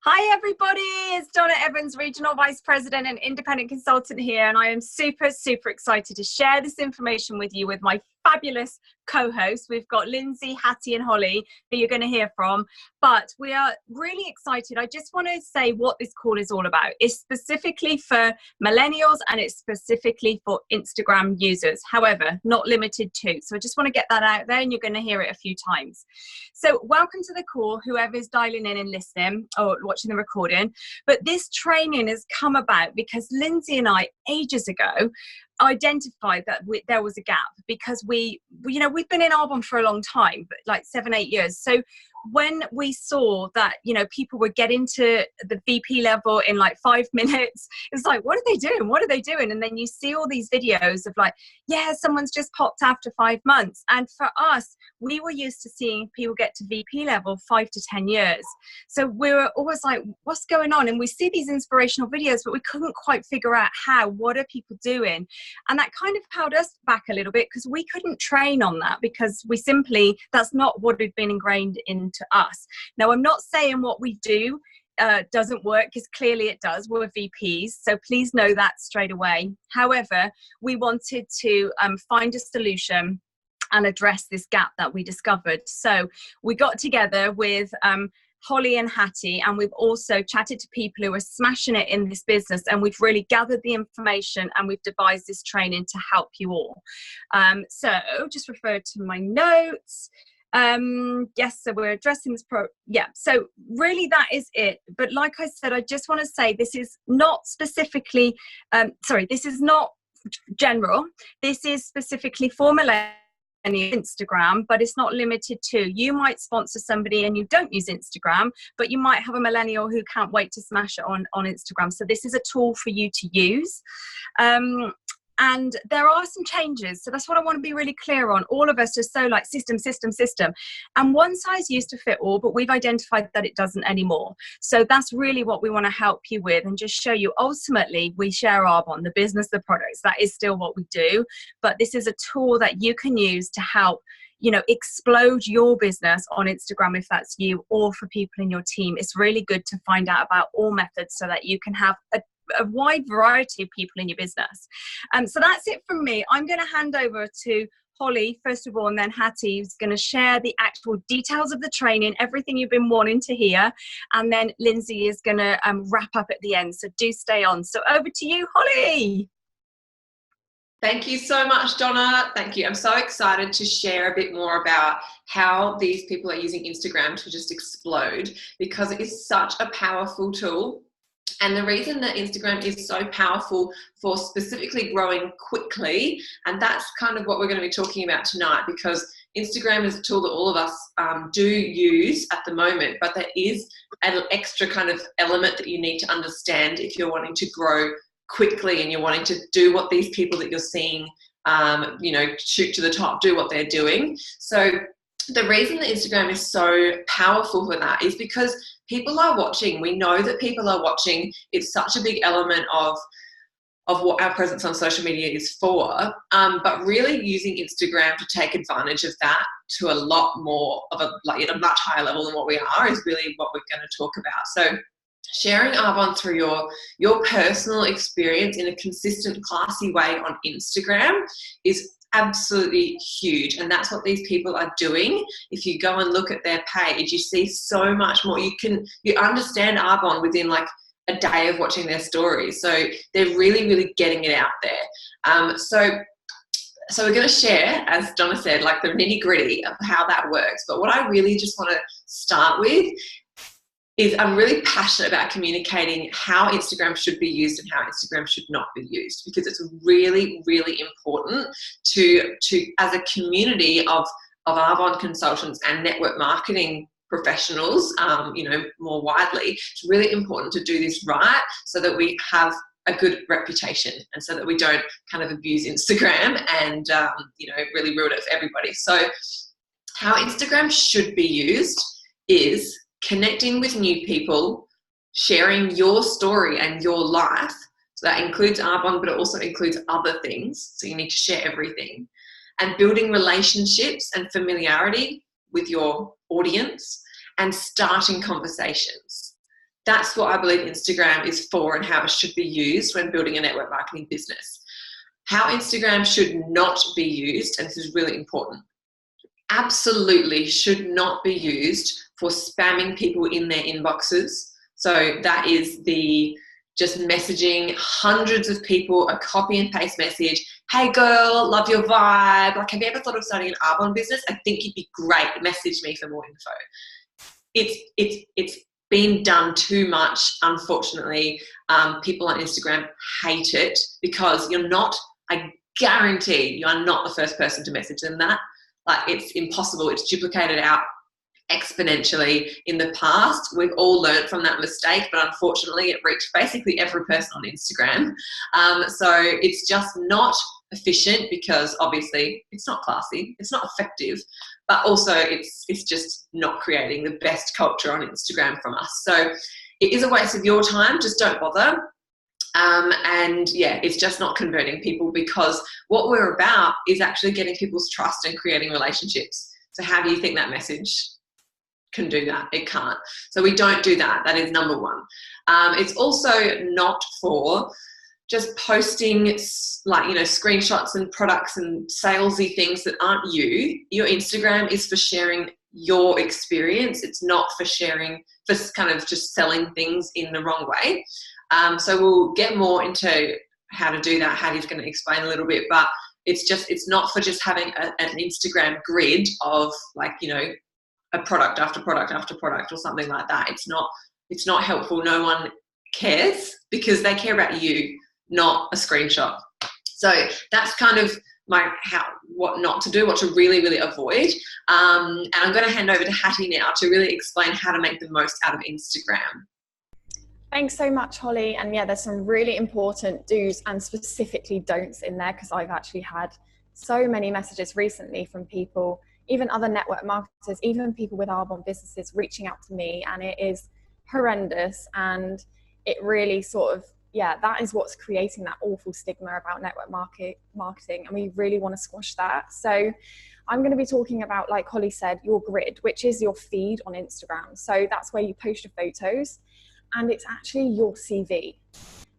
Hi everybody, it's Donna Evans, Regional Vice President and Independent Consultant here, and I am super excited to share this information with you with my fabulous co-hosts. We've got Lindsay, Hattie and Holly, who you're going to hear from, but we are really excited. I just want to say what this call is all about. It's specifically for millennials and it's specifically for Instagram users, however, not limited to. So I just want to get that out there and you're going to hear it a few times. So welcome to the call, whoever's dialing in and listening or watching the recording. But this training has come about because Lindsay and I, ages ago, identified that there was a gap because we've been in Arbonne for a long time, but like 7-8 years. So when we saw that, people were getting to the VP level in like 5 minutes, it's like, what are they doing? What are they doing? And then you see all these videos of like, yeah, someone's just popped after 5 months. And for us, we were used to seeing people get to VP level 5 to 10 years. So we were always like, what's going on? And we see these inspirational videos, but we couldn't quite figure out what are people doing? And that kind of held us back a little bit because we couldn't train on that because that's not what had been ingrained into us. Now, I'm not saying what we do doesn't work, because clearly it does. We're VPs, so please know that straight away. However, we wanted to find a solution and address this gap that we discovered. So we got together with Holly and Hattie, and we've also chatted to people who are smashing it in this business, and we've really gathered the information and we've devised this training to help you all. So just refer to my notes. Yes, so we're addressing this so really that is it. But like I said, I just want to say this is not specifically this is not general. This is specifically for millennials. Instagram, but it's not limited to. You might sponsor somebody and you don't use Instagram, but you might have a millennial who can't wait to smash it on Instagram. So this is a tool for you to use. And there are some changes. So that's what I want to be really clear on. All of us are so like system. And one size used to fit all, but we've identified that it doesn't anymore. So that's really what we want to help you with and just show you. Ultimately, we share Arbonne, the business, the products. That is still what we do. But this is a tool that you can use to help explode your business on Instagram if that's you, or for people in your team. It's really good to find out about all methods so that you can have a wide variety of people in your business. So that's it from me. I'm going to hand over to Holly first of all, and then Hattie, who's going to share the actual details of the training, everything you've been wanting to hear, and then Lindsay is going to wrap up at the end. So do stay on. So over to you, Holly. Thank you so much, Donna. Thank you. I'm so excited to share a bit more about how these people are using Instagram to just explode, because it is such a powerful tool. And the reason that Instagram is so powerful for specifically growing quickly, and that's kind of what we're going to be talking about tonight, because Instagram is a tool that all of us do use at the moment, but there is an extra kind of element that you need to understand if you're wanting to grow quickly and you're wanting to do what these people that you're seeing, shoot to the top, do what they're doing. So the reason that Instagram is so powerful for that is because people are watching. We know that people are watching. It's such a big element of what our presence on social media is for, but really using Instagram to take advantage of that to a lot more of at a much higher level than what we are is really what we're going to talk about. So sharing Arbonne through your personal experience in a consistent, classy way on Instagram is absolutely huge, and that's what these people are doing. If you go and look at their page, you see so much more. You understand Arbonne within like a day of watching their stories. So they're really getting it out there. So we're going to share, as Donna said, like the nitty gritty of how that works. But what I really just want to start with is I'm really passionate about communicating how Instagram should be used and how Instagram should not be used, because it's really important to as a community of Arbonne consultants and network marketing professionals, more widely. It's really important to do this right so that we have a good reputation and so that we don't kind of abuse Instagram and, really ruin it for everybody. So how Instagram should be used is connecting with new people, sharing your story and your life. So that includes Arbonne, but it also includes other things. So you need to share everything. And building relationships and familiarity with your audience and starting conversations. that's what I believe Instagram is for and how it should be used when building a network marketing business. How Instagram should not be used, and this is really important, absolutely should not be used for spamming people in their inboxes. So that is the just messaging hundreds of people a copy and paste message. Hey girl, love your vibe. Like, have you ever thought of starting an Arbonne business? I think you'd be great. Message me for more info. It's been done too much, unfortunately. People on Instagram hate it because I guarantee you are not the first person to message them that. Like, it's impossible. It's duplicated out exponentially in the past. We've all learned from that mistake, but unfortunately it reached basically every person on Instagram. So it's just not efficient because obviously it's not classy, it's not effective, but also it's just not creating the best culture on Instagram from us. So it is a waste of your time. Just don't bother. And yeah, it's just not converting people, because what we're about is actually getting people's trust and creating relationships. So how do you think that message can do that? It can't. So we don't do that. That is number one. It's also not for just posting screenshots and products and salesy things that aren't you. Your Instagram is for sharing your experience. It's not for sharing, for kind of just selling things in the wrong way. So we'll get more into how to do that. Hattie's going to explain a little bit, but it's not for just having an Instagram grid of a product after product after product or something like that. It's not helpful. No one cares because they care about you, not a screenshot. So that's kind of what not to do, what to really, really avoid. And I'm going to hand over to Hattie now to really explain how to make the most out of Instagram. Thanks so much, Holly. And yeah, there's some really important do's and specifically don'ts in there, because I've actually had so many messages recently from people, even other network marketers, even people with Arbonne businesses reaching out to me, and it is horrendous. And it really that is what's creating that awful stigma about network marketing. And we really want to squash that. So I'm going to be talking about, like Holly said, your grid, which is your feed on Instagram. So that's where you post your photos, and it's actually your CV.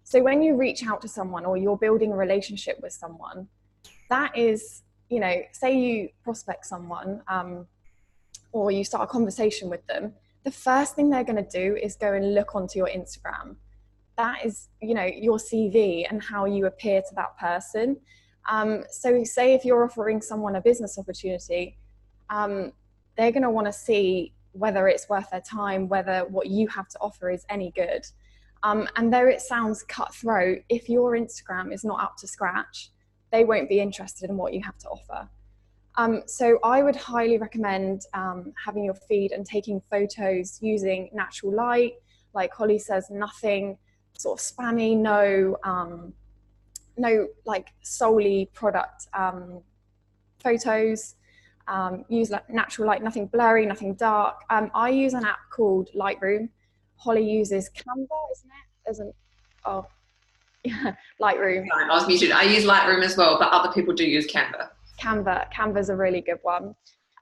So when you reach out to someone or you're building a relationship with someone, that is, say you prospect someone or you start a conversation with them, the first thing they're going to do is go and look onto your Instagram. That is, your CV and how you appear to that person. So say if you're offering someone a business opportunity, they're going to want to see whether it's worth their time, whether what you have to offer is any good. And though it sounds cutthroat, if your Instagram is not up to scratch, they won't be interested in what you have to offer. So I would highly recommend having your feed and taking photos using natural light. Like Holly says, nothing sort of spammy, no like solely product photos. Use natural light, nothing blurry, nothing dark. I use an app called Lightroom. Holly uses Canva, isn't it? Yeah, Lightroom. I was muted. I use Lightroom as well, but other people do use Canva. Canva's a really good one.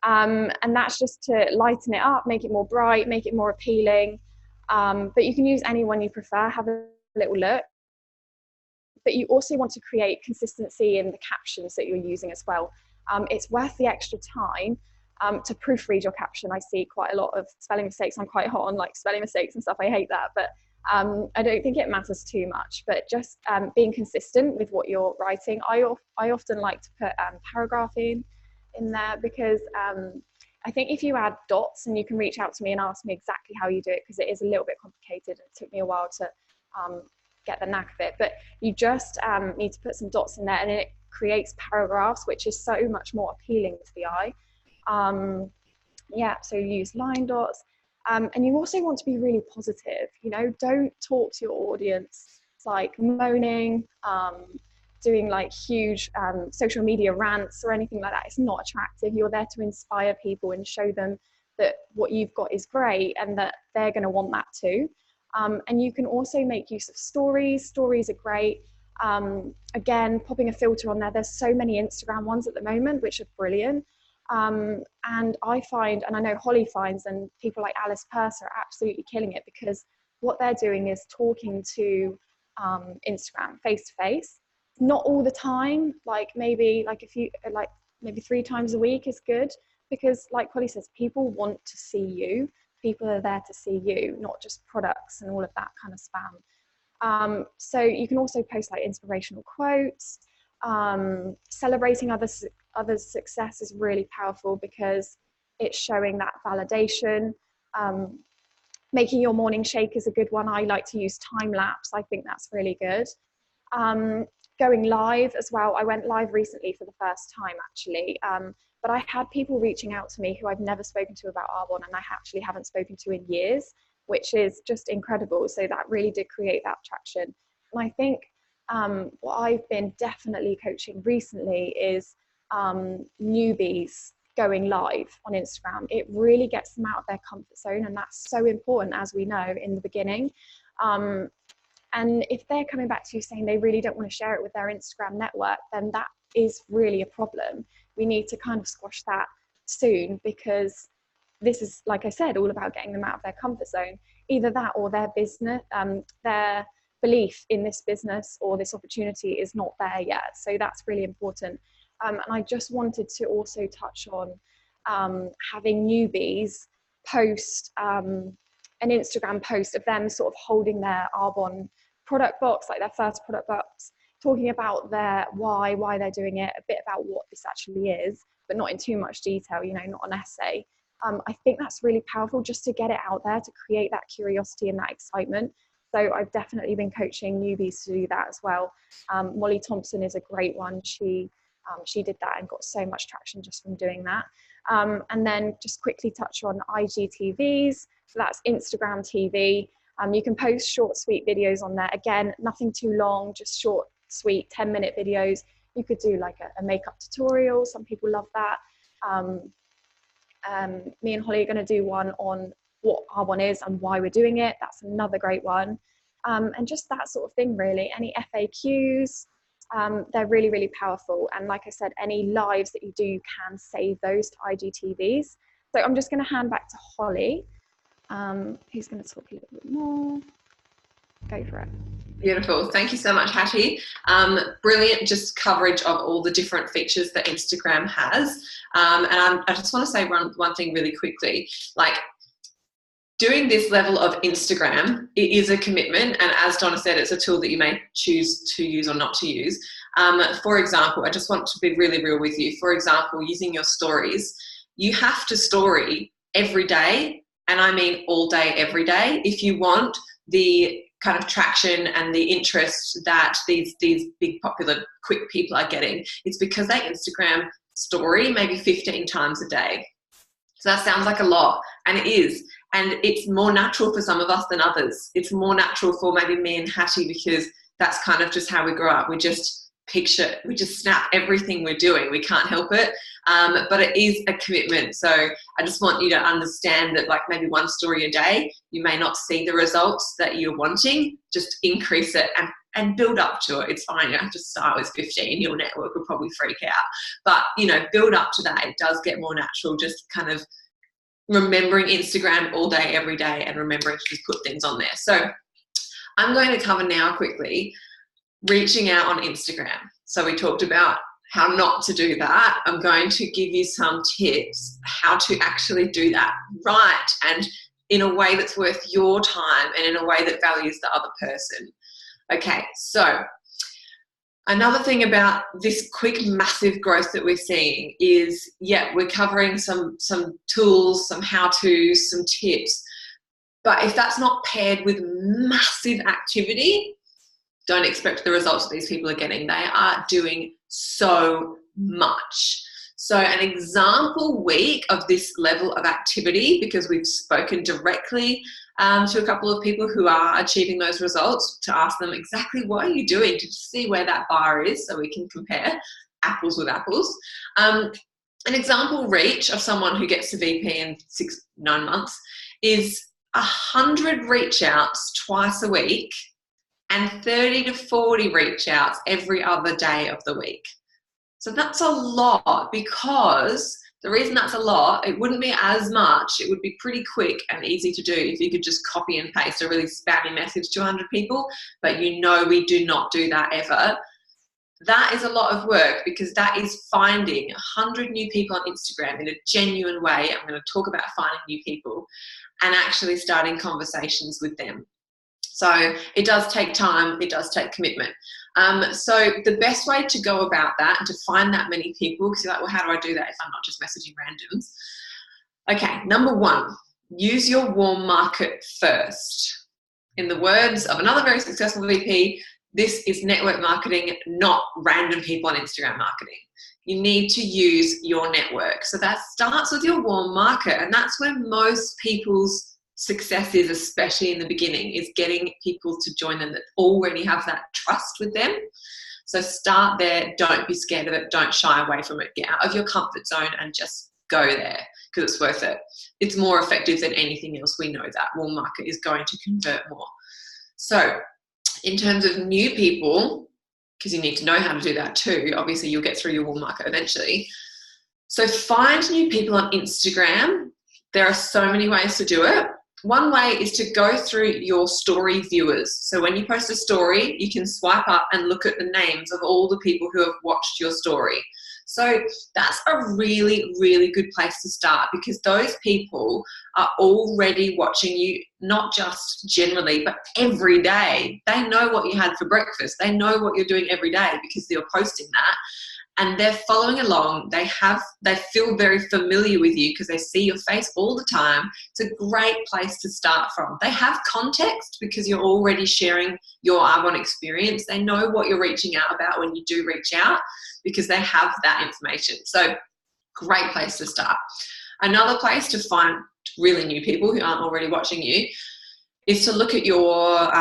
And that's just to lighten it up, make it more bright, make it more appealing. But you can use any one you prefer, have a little look. But you also want to create consistency in the captions that you're using as well. It's worth the extra time to proofread your caption. I see quite a lot of spelling mistakes. I'm quite hot on like spelling mistakes and stuff. I hate that, but I don't think it matters too much. But just being consistent with what you're writing. I often like to put paragraphing in there, because I think if you add dots, and you can reach out to me and ask me exactly how you do it, because it is a little bit complicated. It took me a while to get the knack of it, but you just need to put some dots in there, and it creates paragraphs, which is so much more appealing to the eye. So you use line dots, and you also want to be really positive. Don't talk to your audience like moaning, doing like huge social media rants or anything like that. It's not attractive. You're there to inspire people and show them that what you've got is great and that they're going to want that too. And you can also make use of stories. Stories are great. Again, popping a filter on there. There's so many Instagram ones at the moment, which are brilliant. And I find, and I know Holly finds, and people like Alice Purser are absolutely killing it, because what they're doing is talking to Instagram face to face. Not all the time, like maybe like if you like maybe 3 times a week is good, because like Holly says, people want to see you. People are there to see you, not just products and all of that kind of spam. So you can also post like inspirational quotes. Celebrating others' success is really powerful because it's showing that validation. Making your morning shake is a good one. I like to use time lapse. I think that's really good. Going live as well. I went live recently for the first time actually, but I had people reaching out to me who I've never spoken to about Arbonne, and I actually haven't spoken to in years, which is just incredible. So that really did create that traction. And I think what I've been definitely coaching recently is newbies going live on Instagram. It really gets them out of their comfort zone, and that's so important, as we know, in the beginning. And if they're coming back to you saying they really don't want to share it with their Instagram network, then that is really a problem. We need to kind of squash that soon, because this is, like I said, all about getting them out of their comfort zone. Either that or their business, their belief in this business or this opportunity is not there yet. So that's really important. And I just wanted to also touch on having newbies post an Instagram post of them sort of holding their Arbonne product box, like their first product box, talking about their why they're doing it, a bit about what this actually is, but not in too much detail, you know, not an essay. I think that's really powerful, just to get it out there, to create that curiosity and that excitement. So I've definitely been coaching newbies to do that as well. Molly Thompson is a great one. She did that and got so much traction just from doing that. And then just quickly touch on IGTVs. So that's Instagram TV. You can post short, sweet videos on there. Again, nothing too long, just short, sweet 10-minute videos. You could do like a makeup tutorial. Some people love that. Me and Holly are going to do one on what Arbonne is and why we're doing it. That's another great one. And just that sort of thing, really. Any FAQs, they're really, really powerful. And like I said, any lives that you do, you can save those to IGTVs. So I'm just going to hand back to Holly, who's going to talk a little bit more. Go for it. Beautiful. Thank you so much, Hattie. Brilliant just coverage of all the different features that Instagram has. And I just want to say one thing really quickly. Like, doing this level of Instagram, it is a commitment. And as Donna said, it's a tool that you may choose to use or not to use. For example, I just want to be really real with you. For example, using your stories, you have to story every day. And I mean all day, every day, if you want the kind of traction and the interest that these big popular quick people are getting. It's because they Instagram story maybe 15 times a day. So that sounds like a lot, and it is. And it's more natural for some of us than others. It's more natural for maybe me and Hattie, because that's kind of just how we grew up. We just snap everything we're doing. We can't help it. But it is a commitment. So I just want you to understand that, like, maybe one story a day, you may not see the results that you're wanting. Just increase it and build up to it. It's fine. You don't have to start with 15. Your network will probably freak out. But, you know, build up to that. It does get more natural. Just kind of remembering Instagram all day, every day, and remembering to just put things on there. So I'm going to cover now quickly reaching out on Instagram. So we talked about how not to do that. I'm going to give you some tips how to actually do that right, and in a way that's worth your time and in a way that values the other person. Okay, so another thing about this quick, massive growth that we're seeing is, yeah, we're covering some tools, some how-tos, some tips. But if that's not paired with massive activity, don't expect the results that these people are getting. They are doing so much. So an example week of this level of activity, because we've spoken directly to a couple of people who are achieving those results, to ask them exactly what are you doing, to see where that bar is so we can compare apples with apples. An example reach of someone who gets to VP in 9 months is 100 reach outs twice a week and 30 to 40 reach outs every other day of the week. So that's a lot, because The reason that's a lot, it wouldn't be as much. It would be pretty quick and easy to do if you could just copy and paste a really spammy message to 100 people, but you know we do not do that ever. That is a lot of work, because that is finding 100 new people on Instagram in a genuine way. I'm going to talk about finding new people and actually starting conversations with them. So it does take time, it does take commitment. So the best way to go about that and to find that many people, because you're like, well, how do I do that if I'm not just messaging randoms? Okay, number one, use your warm market first. In the words of another very successful VP, this is network marketing, not random people on Instagram marketing. You need to use your network. So that starts with your warm market, and that's where most people's success is, especially in the beginning, is getting people to join them that already have that trust with them. So start there. Don't be scared of it. Don't shy away from it. Get out of your comfort zone and just go there, because it's worth it. It's more effective than anything else. We know that warm market is going to convert more. So in terms of new people, because you need to know how to do that too, obviously you'll get through your warm market eventually. So find new people on Instagram. There are so many ways to do it. One way is to go through your story viewers. So when you post a story, you can swipe up and look at the names of all the people who have watched your story. So that's a really, really good place to start, because those people are already watching you, not just generally, but every day. They know what you had for breakfast. They know what you're doing every day because you're posting that. And they're following along. They feel very familiar with you because they see your face all the time. It's a great place to start from. They have context because you're already sharing your Arbonne experience. They know what you're reaching out about when you do reach out, because they have that information. So great place to start. Another place to find really new people who aren't already watching you is to look at your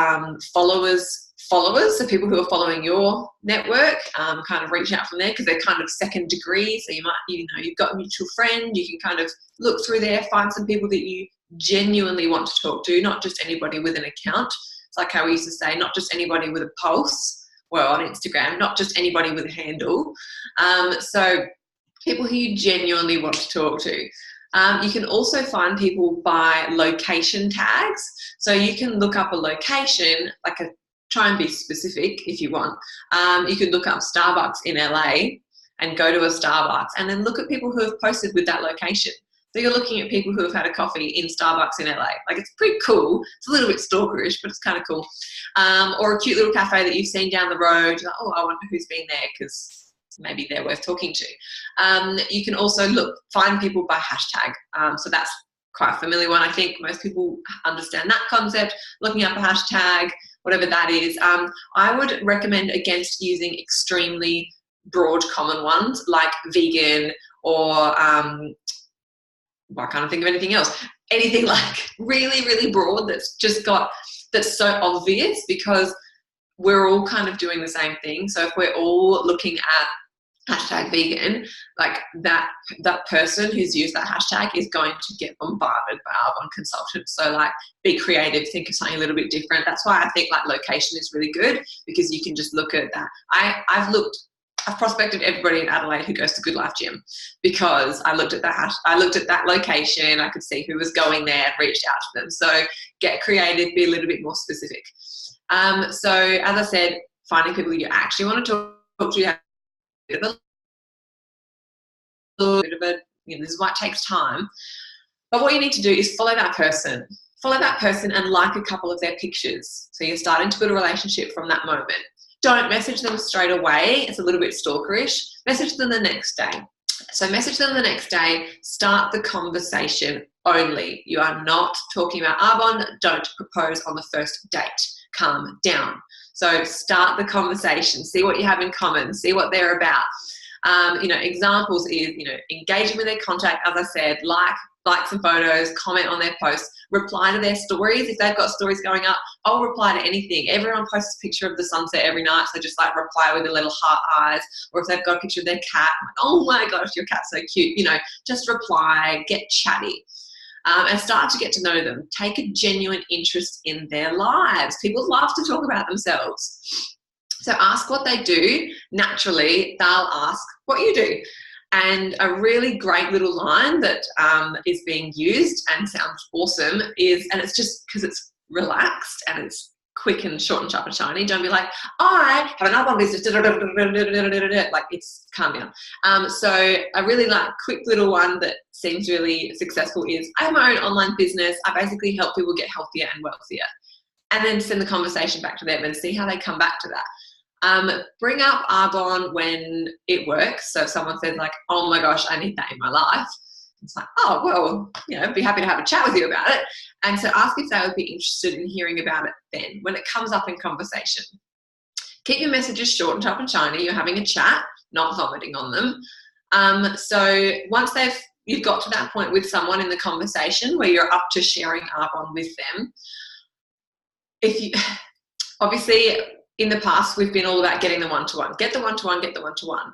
followers, so people who are following your network, kind of reach out from there, because they're kind of second degree. So you might, you've got a mutual friend, you can kind of look through there, find some people that you genuinely want to talk to, not just anybody with an account. It's like how we used to say, not just anybody with a pulse, well, on Instagram, not just anybody with a handle. So people who you genuinely want to talk to. You can also find people by location tags. So you can look up a location, try and be specific if you want. You could look up Starbucks in LA and go to a Starbucks and then look at people who have posted with that location. So you're looking at people who have had a coffee in Starbucks in LA. It's pretty cool. It's a little bit stalkerish, but it's kind of cool. Or a cute little cafe that you've seen down the road. You're like, oh, I wonder who's been there, because maybe they're worth talking to. You can also find people by hashtag. So that's quite a familiar one. I think most people understand that concept, looking up a hashtag, whatever that is. I would recommend against using extremely broad common ones like vegan or I can't think of anything else. Anything like really, really broad that's so obvious, because we're all kind of doing the same thing. So if we're all looking at hashtag vegan, that person who's used that hashtag is going to get bombarded by Arbonne consultants. So be creative, think of something a little bit different. That's why I think location is really good, because you can just look at that. I've prospected everybody in Adelaide who goes to Good Life Gym, because I looked at that location, I could see who was going there and reached out to them. So get creative, be a little bit more specific. So as I said, finding people you actually want to talk to, this is why it takes time. But what you need to do is follow that person and like a couple of their pictures. So you're starting to build a relationship from that moment. Don't message them straight away. It's a little bit stalkerish. Message them the next day. So message them the next day. Start the conversation only. You are not talking about Arbonne. Don't propose on the first date. Calm down. So start the conversation. See what you have in common. See what they're about. Examples is, engaging with their contact. As I said, like some photos, comment on their posts, reply to their stories. If they've got stories going up, I'll reply to anything. Everyone posts a picture of the sunset every night, so just reply with the little heart eyes. Or if they've got a picture of their cat, oh my gosh, your cat's so cute. Just reply, get chatty. And start to get to know them. Take a genuine interest in their lives. People love to talk about themselves. So ask what they do. Naturally, they'll ask what you do. And a really great little line that is being used and sounds awesome is, and it's just because it's relaxed and it's quick and short and sharp and shiny. Don't be like, I have an outbound business, like, it's calm down. So a really like quick little one that seems really successful is, I have my own online business. I basically help people get healthier and wealthier. And then send the conversation back to them and see how they come back to that. Bring up Arbonne when it works. So if someone says like, oh my gosh, I need that in my life, it's like, oh, well, I'd be happy to have a chat with you about it. And so ask if they would be interested in hearing about it then, when it comes up in conversation. Keep your messages short and sharp and shiny. You're having a chat, not vomiting on them. So once you've got to that point with someone in the conversation where you're up to sharing Arbonne with them, obviously, in the past, we've been all about getting the one-to-one. Get the one-to-one, get the one-to-one.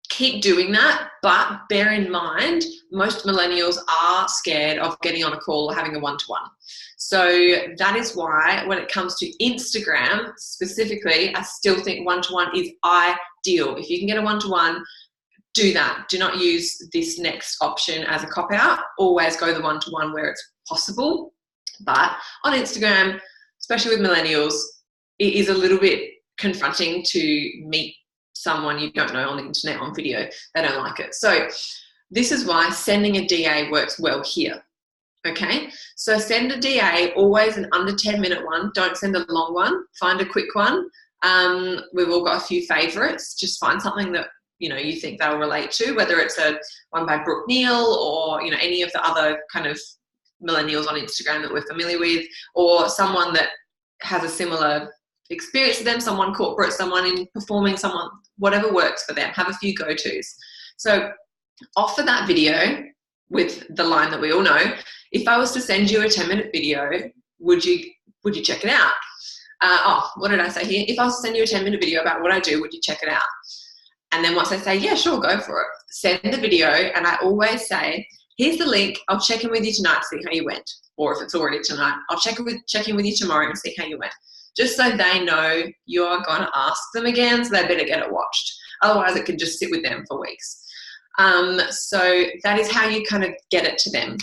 Keep doing that, but bear in mind, most millennials are scared of getting on a call or having a one-to-one. So that is why when it comes to Instagram specifically, I still think one-to-one is ideal. If you can get a one-to-one, do that. Do not use this next option as a cop-out. Always go the one-to-one where it's possible. But on Instagram, especially with millennials, it is a little bit confronting to meet someone you don't know on the internet on video. They don't like it. So this is why sending a DA works well here. Okay, so send a DA, always an under 10-minute one. Don't send a long one. Find a quick one. We've all got a few favorites. Just find something that you think they'll relate to, whether it's a one by Brooke Neal or any of the other kind of millennials on Instagram that we're familiar with, or someone that has a similar experience to them, someone corporate, someone in performing, someone, whatever works for them. Have a few go-tos. So offer that video with the line that we all know. If I was to send you a 10-minute video, would you check it out? What did I say here? If I was to send you a 10-minute video about what I do, would you check it out? And then once I say, yeah, sure, go for it. Send the video, and I always say, here's the link. I'll check in with you tonight, see how you went. Or if it's already tonight, I'll check in with you tomorrow and see how you went. Just so they know you're going to ask them again, so they better get it watched. Otherwise, it can just sit with them for weeks. So that is how you kind of get it to them.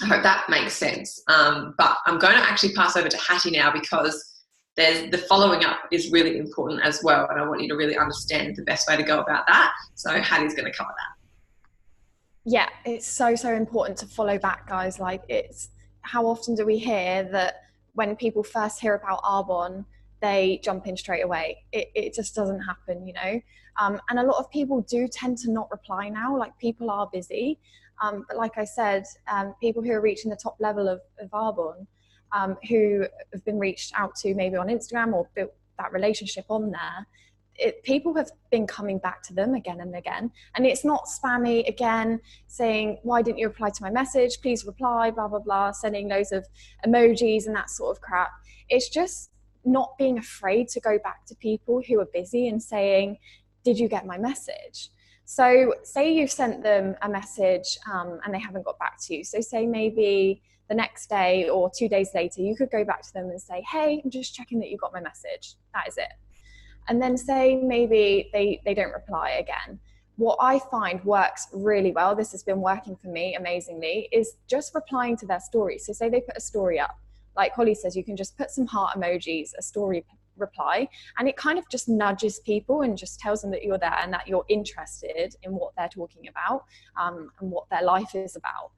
I hope that makes sense. But I'm going to actually pass over to Hattie now, because the following up is really important as well, and I want you to really understand the best way to go about that. So Hattie's going to cover that. Yeah, it's so important to follow back, guys. Like, it's how often do we hear that when people first hear about Arbonne, they jump in straight away? It just doesn't happen, and a lot of people do tend to not reply now. Like, people are busy, but like I said, people who are reaching the top level of Arbonne, who have been reached out to maybe on Instagram or built that relationship on there, people have been coming back to them again and again. And it's not spammy again saying, why didn't you reply to my message? Please reply, blah, blah, blah, sending loads of emojis and that sort of crap. It's just not being afraid to go back to people who are busy and saying, did you get my message? So say you've sent them a message and they haven't got back to you. So say maybe the next day or 2 days later, you could go back to them and say, hey, I'm just checking that you got my message. That is it. And then say maybe they don't reply again. What I find works really well, this has been working for me amazingly, is just replying to their story. So say they put a story up, like Holly says, you can just put some heart emojis, a story reply, and it kind of just nudges people and just tells them that you're there and that you're interested in what they're talking about and what their life is about.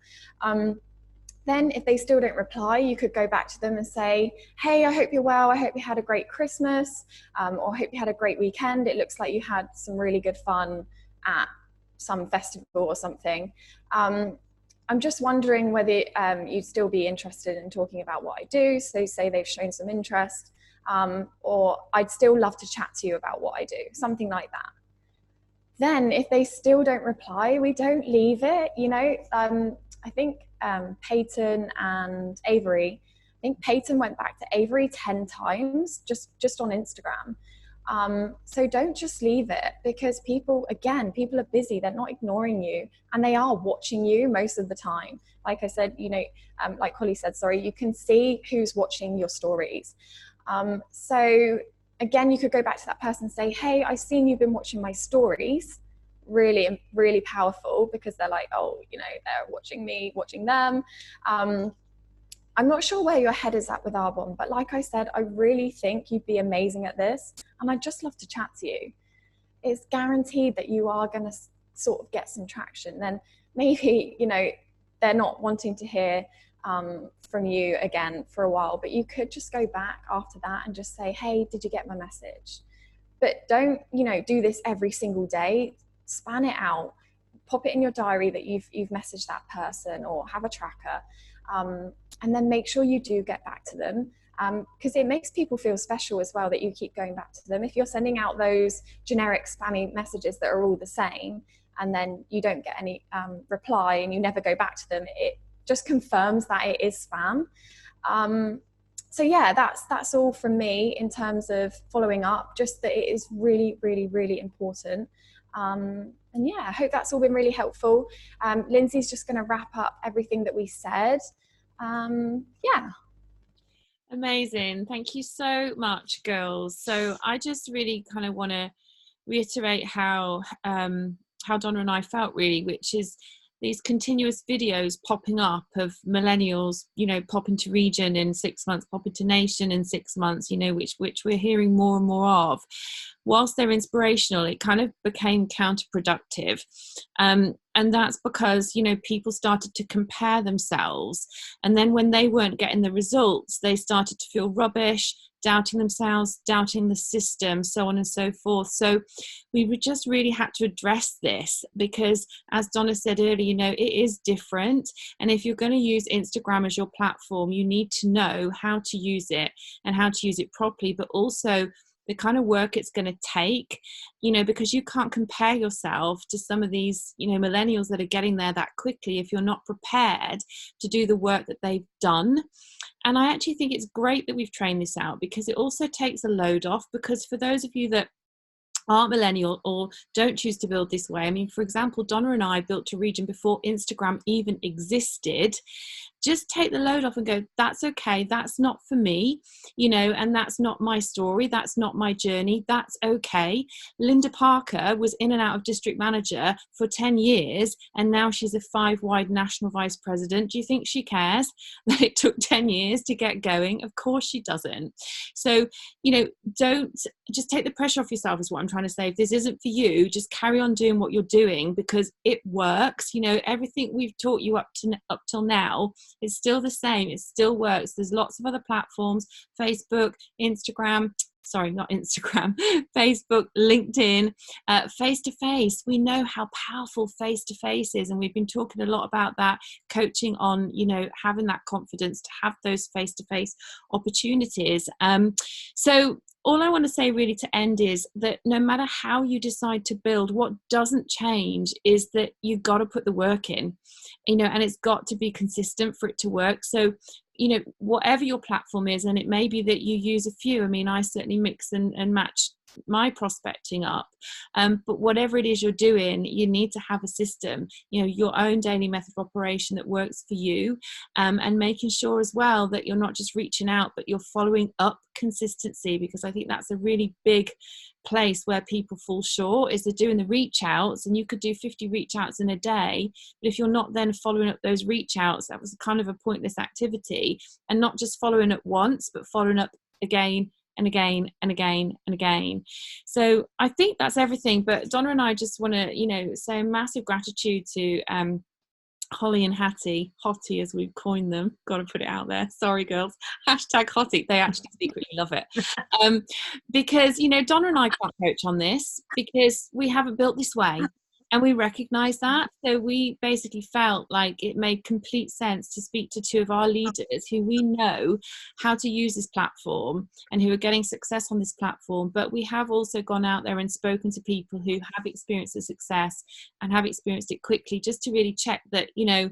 Then if they still don't reply, you could go back to them and say, hey, I hope you're well. I hope you had a great Christmas, or I hope you had a great weekend. It looks like you had some really good fun at some festival or something. I'm just wondering whether you'd still be interested in talking about what I do. So say they've shown some interest, or I'd still love to chat to you about what I do, something like that. Then if they still don't reply, we don't leave it, I think Peyton and Avery, I think Peyton went back to Avery 10 times just on Instagram. So don't just leave it, because people are busy. They're not ignoring you, and they are watching you most of the time. Like I said, like Holly said, sorry, you can see who's watching your stories. So again, you could go back to that person and say, hey, I've seen you've been watching my stories. really, really powerful, because they're like, oh, you know, they're watching me, watching them. I'm not sure where your head is at with Arbonne, but like I said, I really think you'd be amazing at this, and I'd just love to chat to you. It's guaranteed that you are going to sort of get some traction. Then maybe, you know, they're not wanting to hear from you again for a while, but you could just go back after that and just say, hey, did you get my message? But don't, you know, do this every single day. Span it out. Pop it in your diary that you've messaged that person, or have a tracker. And then make sure you do get back to them, because it makes people feel special as well that you keep going back to them. If you're sending out those generic spammy messages that are all the same, and then you don't get any reply and you never go back to them, it just confirms that it is spam. So yeah, that's all from me in terms of following up, just that it is really, really, really important. And yeah, I hope that's all been really helpful. Lindsay's just going to wrap up everything that we said. Yeah. Amazing. Thank you so much, girls. So I just really kind of want to reiterate how Donna and I felt, really, which is these continuous videos popping up of millennials, you know, pop into region in 6 months, pop into nation in 6 months, you know, which we're hearing more and more of. Whilst they're inspirational, it kind of became counterproductive. And that's because, you know, people started to compare themselves. And then when they weren't getting the results, they started to feel rubbish, doubting themselves, doubting the system, so on and so forth. So we just really had to address this, because as Donna said earlier, you know, it is different. And if you're going to use Instagram as your platform, you need to know how to use it and how to use it properly, but also the kind of work it's going to take, you know, because you can't compare yourself to some of these, you know, millennials that are getting there that quickly if you're not prepared to do the work that they've done. And I actually think it's great that we've trained this out, because it also takes a load off. Because for those of you that aren't millennial or don't choose to build this way, I mean, for example, Donna and I built a region before Instagram even existed. Just take the load off and go, that's okay, that's not for me, you know, and that's not my story, that's not my journey, that's okay. Linda Parker was in and out of district manager for 10 years, and now she's a 5-wide national vice president. Do you think she cares that it took 10 years to get going? Of course she doesn't. So, you know, don't just take the pressure off yourself, is what I'm trying to say. If this isn't for you, just carry on doing what you're doing, because it works. You know, everything we've taught you up till now, it's still the same. It still works. There's lots of other platforms, Facebook, Instagram, sorry, not Instagram, Facebook, LinkedIn, face-to-face. We know how powerful face-to-face is. And we've been talking a lot about that, coaching on, you know, having that confidence to have those face-to-face opportunities. So all I want to say really to end is that no matter how you decide to build, what doesn't change is that you've got to put the work in, you know, and it's got to be consistent for it to work. So, you know, whatever your platform is, and it may be that you use a few. I mean, I certainly mix and match my prospecting up, but whatever it is you're doing, you need to have a system, you know, your own daily method of operation that works for you, and making sure as well that you're not just reaching out, but you're following up consistency, because I think that's a really big place where people fall short, is they're doing the reach outs, and you could do 50 reach outs in a day, but if you're not then following up those reach outs, that was kind of a pointless activity. And not just following up once, but following up again and again and again and again. So I think that's everything. But Donna and I just want to, you know, say a massive gratitude to Holly and Hattie, Hottie as we've coined them. Got to put it out there. Sorry, girls. Hashtag Hottie. They actually secretly love it. Because, you know, Donna and I can't coach on this because we haven't built this way. And we recognize that. So we basically felt like it made complete sense to speak to two of our leaders who we know how to use this platform and who are getting success on this platform. But we have also gone out there and spoken to people who have experienced the success and have experienced it quickly, just to really check that, you know,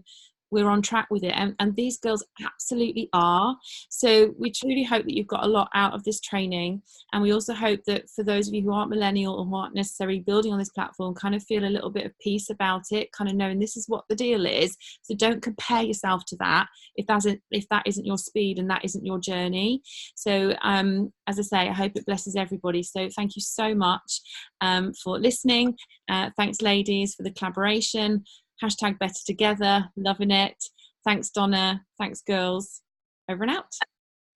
we're on track with it. And these girls absolutely are. So we truly hope that you've got a lot out of this training. And we also hope that for those of you who aren't millennial or who aren't necessarily building on this platform, kind of feel a little bit of peace about it, kind of knowing this is what the deal is. So don't compare yourself to that if that isn't your speed and that isn't your journey. So as I say, I hope it blesses everybody. So thank you so much for listening. Thanks, ladies, for the collaboration. Hashtag better together. Loving it. Thanks, Donna. Thanks, girls. Over and out.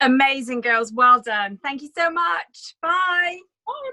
Amazing, girls. Well done. Thank you so much. Bye. Bye.